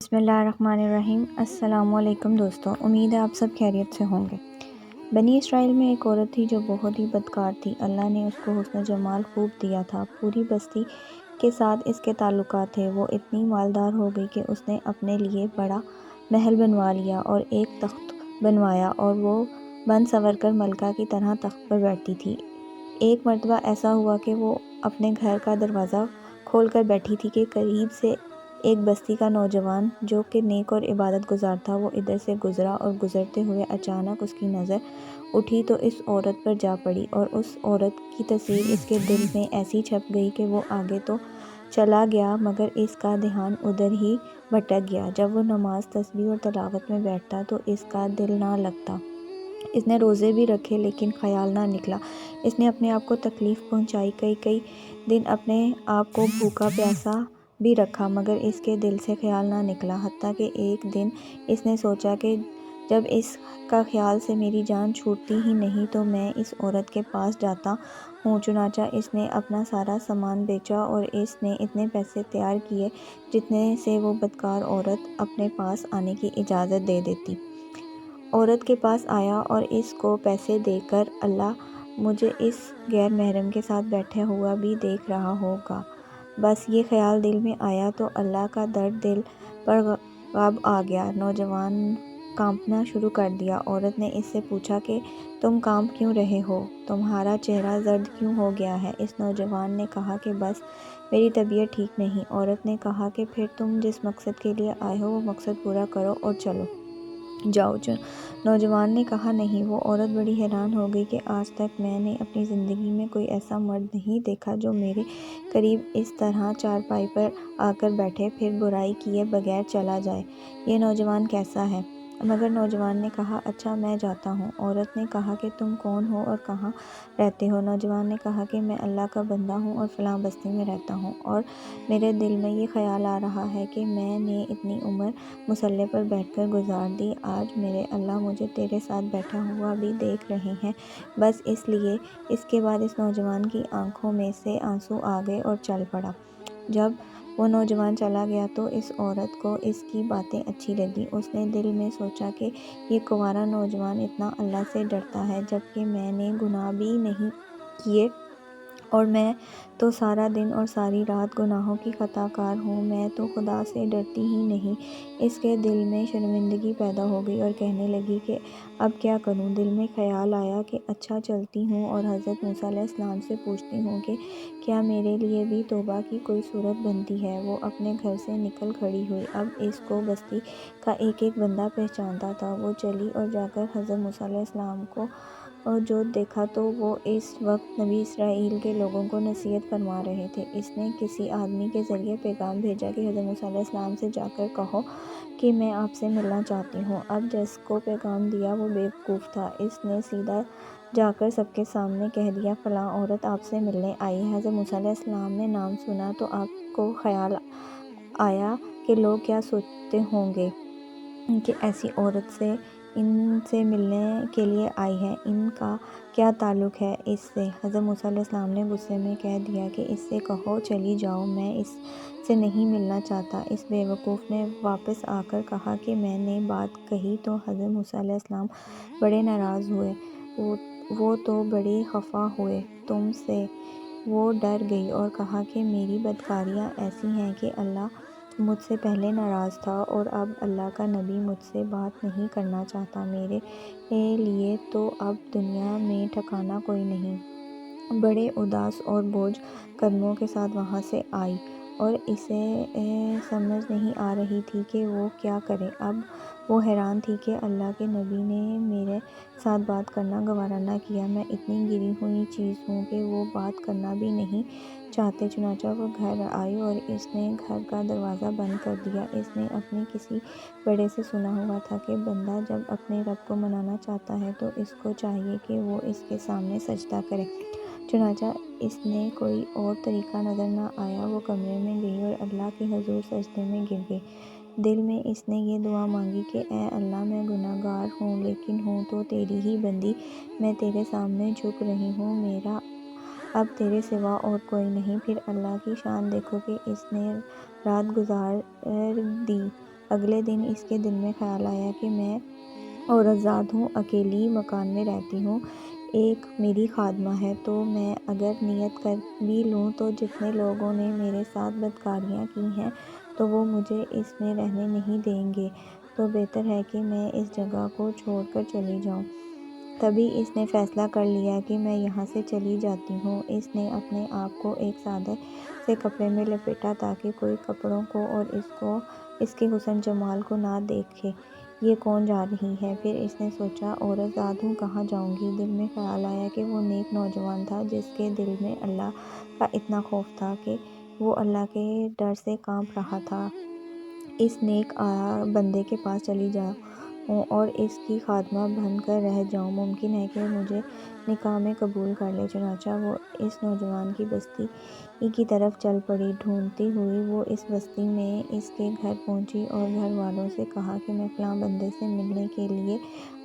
بسم اللہ الرحمن الرحیم۔ السلام علیکم دوستو، امید ہے آپ سب خیریت سے ہوں گے۔ بنی اسرائیل میں ایک عورت تھی جو بہت ہی بدکار تھی۔ اللہ نے اس کو حسن جمال خوب دیا تھا، پوری بستی کے ساتھ اس کے تعلقات تھے۔ وہ اتنی مالدار ہو گئی کہ اس نے اپنے لیے بڑا محل بنوا لیا اور ایک تخت بنوایا اور وہ بن سنور کر ملکہ کی طرح تخت پر بیٹھتی تھی۔ ایک مرتبہ ایسا ہوا کہ وہ اپنے گھر کا دروازہ کھول کر بیٹھی تھی کہ قریب سے ایک بستی کا نوجوان جو کہ نیک اور عبادت گزار تھا، وہ ادھر سے گزرا اور گزرتے ہوئے اچانک اس کی نظر اٹھی تو اس عورت پر جا پڑی، اور اس عورت کی تصویر اس کے دل میں ایسی چھپ گئی کہ وہ آگے تو چلا گیا مگر اس کا دھیان ادھر ہی بھٹک گیا۔ جب وہ نماز، تسبیح اور تلاوت میں بیٹھتا تو اس کا دل نہ لگتا۔ اس نے روزے بھی رکھے لیکن خیال نہ نکلا۔ اس نے اپنے آپ کو تکلیف پہنچائی، کئی دن اپنے آپ کو بھوکا پیاسا بھی رکھا مگر اس کے دل سے خیال نہ نکلا، حتیٰ کہ ایک دن اس نے سوچا کہ جب اس کا خیال سے میری جان چھوٹتی ہی نہیں تو میں اس عورت کے پاس جاتا ہوں۔ چنانچہ اس نے اپنا سارا سامان بیچا اور اس نے اتنے پیسے تیار کیے جتنے سے وہ بدکار عورت اپنے پاس آنے کی اجازت دے دیتی۔ عورت کے پاس آیا اور اس کو پیسے دے کر، اللہ مجھے اس غیر محرم کے ساتھ بیٹھا ہوا بھی دیکھ رہا ہوگا، بس یہ خیال دل میں آیا تو اللہ کا درد دل پر غالب آ گیا۔ نوجوان کانپنا شروع کر دیا۔ عورت نے اس سے پوچھا کہ تم کانپ کیوں رہے ہو؟ تمہارا چہرہ زرد کیوں ہو گیا ہے؟ اس نوجوان نے کہا کہ بس میری طبیعت ٹھیک نہیں۔ عورت نے کہا کہ پھر تم جس مقصد کے لیے آئے ہو وہ مقصد پورا کرو اور چلو جاؤ۔ نوجوان نے کہا نہیں۔ وہ عورت بڑی حیران ہو گئی کہ آج تک میں نے اپنی زندگی میں کوئی ایسا مرد نہیں دیکھا جو میرے قریب اس طرح چارپائی پر آ کر بیٹھے پھر برائی کیے بغیر چلا جائے۔ یہ نوجوان کیسا ہے؟ مگر نوجوان نے کہا اچھا میں جاتا ہوں۔ عورت نے کہا کہ تم کون ہو اور کہاں رہتے ہو؟ نوجوان نے کہا کہ میں اللہ کا بندہ ہوں اور فلاں بستی میں رہتا ہوں، اور میرے دل میں یہ خیال آ رہا ہے کہ میں نے اتنی عمر مصلے پر بیٹھ کر گزار دی، آج میرے اللہ مجھے تیرے ساتھ بیٹھا ہوا بھی دیکھ رہے ہیں، بس اس لیے۔ اس کے بعد اس نوجوان کی آنکھوں میں سے آنسو آ گئے اور چل پڑا۔ جب وہ نوجوان چلا گیا تو اس عورت کو اس کی باتیں اچھی لگیں۔ اس نے دل میں سوچا کہ یہ کنوارا نوجوان اتنا اللہ سے ڈرتا ہے جبکہ میں نے گناہ بھی نہیں کیے اور میں تو سارا دن اور ساری رات گناہوں کی خطا کار ہوں، میں تو خدا سے ڈرتی ہی نہیں۔ اس کے دل میں شرمندگی پیدا ہو گئی اور کہنے لگی کہ اب کیا کروں؟ دل میں خیال آیا کہ اچھا چلتی ہوں اور حضرت موسیٰ علیہ السلام سے پوچھتی ہوں کہ کیا میرے لیے بھی توبہ کی کوئی صورت بنتی ہے۔ وہ اپنے گھر سے نکل کھڑی ہوئی۔ اب اس کو بستی کا ایک بندہ پہچانتا تھا۔ وہ چلی اور جا کر حضرت موسیٰ علیہ السلام کو جو دیکھا تو وہ اس وقت بنی اسرائیل کے لوگوں کو نصیحت فرما رہے تھے۔ اس نے کسی آدمی کے ذریعے پیغام بھیجا کہ حضرت موسیٰ علیہ السلام سے جا کر کہو کہ میں آپ سے ملنا چاہتی ہوں۔ اب جس کو پیغام دیا وہ بیوقوف تھا۔ اس نے سیدھا جا کر سب کے سامنے کہہ دیا فلاں عورت آپ سے ملنے آئی ہے۔ حضرت موسیٰ علیہ السلام نے نام سنا تو آپ کو خیال آیا کہ لوگ کیا سوچتے ہوں گے کہ ایسی عورت ان سے ملنے کے لیے آئی ہے، ان کا کیا تعلق ہے اس سے؟ حضرت موسیٰ علیہ السلام نے غصے میں کہہ دیا کہ اس سے کہو چلی جاؤ، میں اس سے نہیں ملنا چاہتا۔ اس بیوقوف نے واپس آ کر کہا کہ میں نے بات کہی تو حضرت موسیٰ علیہ السلام بڑے ناراض ہوئے، وہ تو بڑے خفا ہوئے تم سے۔ وہ ڈر گئی اور کہا کہ میری بدکاریاں ایسی ہیں کہ اللہ مجھ سے پہلے ناراض تھا اور اب اللہ کا نبی مجھ سے بات نہیں کرنا چاہتا، میرے لیے تو اب دنیا میں ٹھکانہ کوئی نہیں۔ بڑے اداس اور بوجھ قدموں کے ساتھ وہاں سے آئی اور اسے سمجھ نہیں آ رہی تھی کہ وہ کیا کرے۔ اب وہ حیران تھی کہ اللہ کے نبی نے میرے ساتھ بات کرنا گوارا نہ کیا، میں اتنی گری ہوئی چیز ہوں کہ وہ بات کرنا بھی نہیں چاہتے۔ چنانچہ وہ گھر آئی اور اس نے گھر کا دروازہ بند کر دیا۔ اس نے اپنے کسی بڑے سے سنا ہوا تھا کہ بندہ جب اپنے رب کو منانا چاہتا ہے تو اس کو چاہیے کہ وہ اس کے سامنے سجدہ کرے۔ چنانچہ اس نے کوئی اور طریقہ نظر نہ آیا، وہ کمرے میں گئی اور اللہ کے حضور سجدے میں گر گئی۔ دل میں اس نے یہ دعا مانگی کہ اے اللہ میں گناہ گار ہوں لیکن ہوں تو تیری ہی بندی، میں تیرے سامنے جھک رہی ہوں، میرا اب تیرے سوا اور کوئی نہیں۔ پھر اللہ کی شان دیکھو کہ اس نے رات گزار دی اگلے دن اس کے دل میں خیال آیا کہ میں عورت ذات ہوں، اکیلی مکان میں رہتی ہوں، ایک میری خادمہ ہے، تو میں اگر نیت کر بھی لوں تو جتنے لوگوں نے میرے ساتھ بدکاریاں کی ہیں تو وہ مجھے اس میں رہنے نہیں دیں گے، تو بہتر ہے کہ میں اس جگہ کو چھوڑ کر چلی جاؤں۔ تبھی اس نے فیصلہ کر لیا کہ میں یہاں سے چلی جاتی ہوں۔ اس نے اپنے آپ کو ایک سادے سے کپڑے میں لپیٹا تاکہ کوئی کپڑوں کو اور اس کے حسن جمال کو نہ دیکھے، یہ کون جا رہی ہے۔ پھر اس نے سوچا عورت ذات ہوں، کہاں جاؤں گی۔ دل میں خیال آیا کہ وہ نیک نوجوان تھا جس کے دل میں اللہ کا اتنا خوف تھا کہ وہ اللہ کے ڈر سے کانپ رہا تھا۔ اس نیک بندے کے پاس چلی جاؤں اور اس کی خادمہ بن کر رہ جاؤں، ممکن ہے کہ مجھے نکاح میں قبول کر لے۔ چنانچہ وہ اس نوجوان کی بستی کی طرف چل پڑی۔ ڈھونڈتی ہوئی وہ اس بستی میں اس کے گھر پہنچی اور گھر والوں سے کہا کہ میں فلاں بندے سے ملنے کے لیے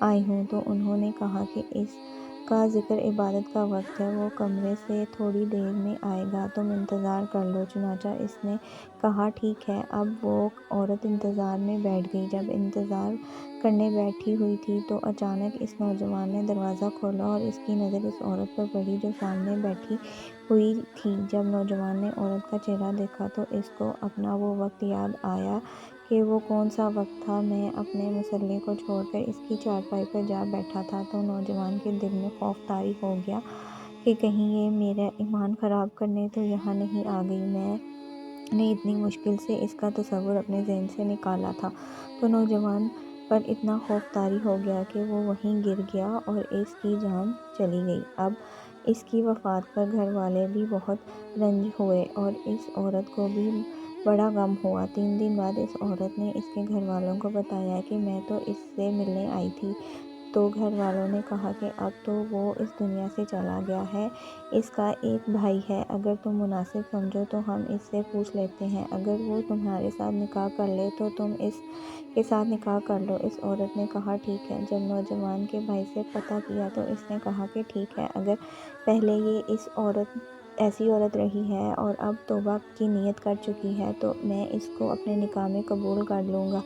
آئی ہوں، تو انہوں نے کہا کہ اس کا ذکر عبادت کا وقت ہے، وہ کمرے سے تھوڑی دیر میں آئے گا، تم انتظار کر لو۔ چنانچہ اس نے کہا ٹھیک ہے۔ اب وہ عورت انتظار میں بیٹھ گئی۔ جب انتظار کرنے بیٹھی ہوئی تھی تو اچانک اس نوجوان نے دروازہ کھولا اور اس کی نظر اس عورت پر پڑی جو سامنے بیٹھی ہوئی تھی۔ جب نوجوان نے عورت کا چہرہ دیکھا تو اس کو اپنا وہ وقت یاد آیا کہ وہ کون سا وقت تھا، میں اپنے مصلے کو چھوڑ کر اس کی چارپائی پر جا بیٹھا تھا، تو نوجوان کے دل میں خوف طاری ہو گیا کہ کہیں یہ میرا ایمان خراب کرنے تو یہاں نہیں آ گئی۔ میں نے اتنی مشکل سے اس کا تصور اپنے ذہن سے نکالا تھا، تو نوجوان پر اتنا خوف طاری ہو گیا کہ وہ وہیں گر گیا اور اس کی جان چلی گئی۔ اب اس کی وفات پر گھر والے بھی بہت رنج ہوئے اور اس عورت کو بھی بڑا غم ہوا۔ 3 دن بعد اس عورت نے اس کے گھر والوں کو بتایا کہ میں تو اس سے ملنے آئی تھی، تو گھر والوں نے کہا کہ اب تو وہ اس دنیا سے چلا گیا ہے، اس کا ایک بھائی ہے، اگر تم مناسب سمجھو تو ہم اس سے پوچھ لیتے ہیں، اگر وہ تمہارے ساتھ نکاح کر لے تو تم اس کے ساتھ نکاح کر لو۔ اس عورت نے کہا ٹھیک ہے۔ جب نوجوان کے بھائی سے پتہ کیا تو اس نے کہا کہ ٹھیک ہے، اگر پہلے یہ ایسی عورت رہی ہے اور اب توبہ کی نیت کر چکی ہے تو میں اس کو اپنے نکاح میں قبول کر لوں گا۔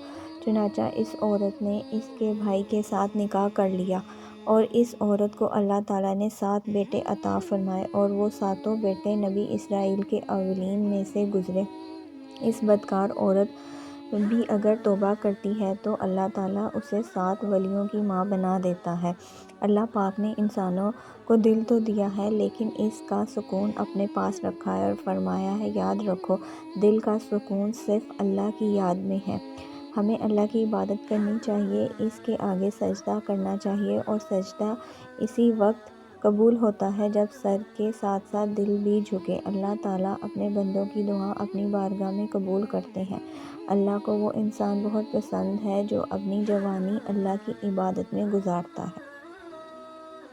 چنانچہ اس عورت نے اس کے بھائی کے ساتھ نکاح کر لیا اور اس عورت کو اللہ تعالیٰ نے 7 بیٹے عطا فرمائے اور وہ 7 بیٹے نبی اسرائیل کے اولین میں سے گزرے۔ اس بدکار عورت بھی اگر توبہ کرتی ہے تو اللہ تعالیٰ اسے 7 ولیوں کی ماں بنا دیتا ہے۔ اللہ پاک نے انسانوں کو دل تو دیا ہے لیکن اس کا سکون اپنے پاس رکھا ہے اور فرمایا ہے یاد رکھو دل کا سکون صرف اللہ کی یاد میں ہے۔ ہمیں اللہ کی عبادت کرنی چاہیے، اس کے آگے سجدہ کرنا چاہیے اور سجدہ اسی وقت قبول ہوتا ہے جب سر کے ساتھ ساتھ دل بھی جھکے۔ اللہ تعالیٰ اپنے بندوں کی دعا اپنی بارگاہ میں قبول کرتے ہیں۔ اللہ کو وہ انسان بہت پسند ہے جو اپنی جوانی اللہ کی عبادت میں گزارتا ہے۔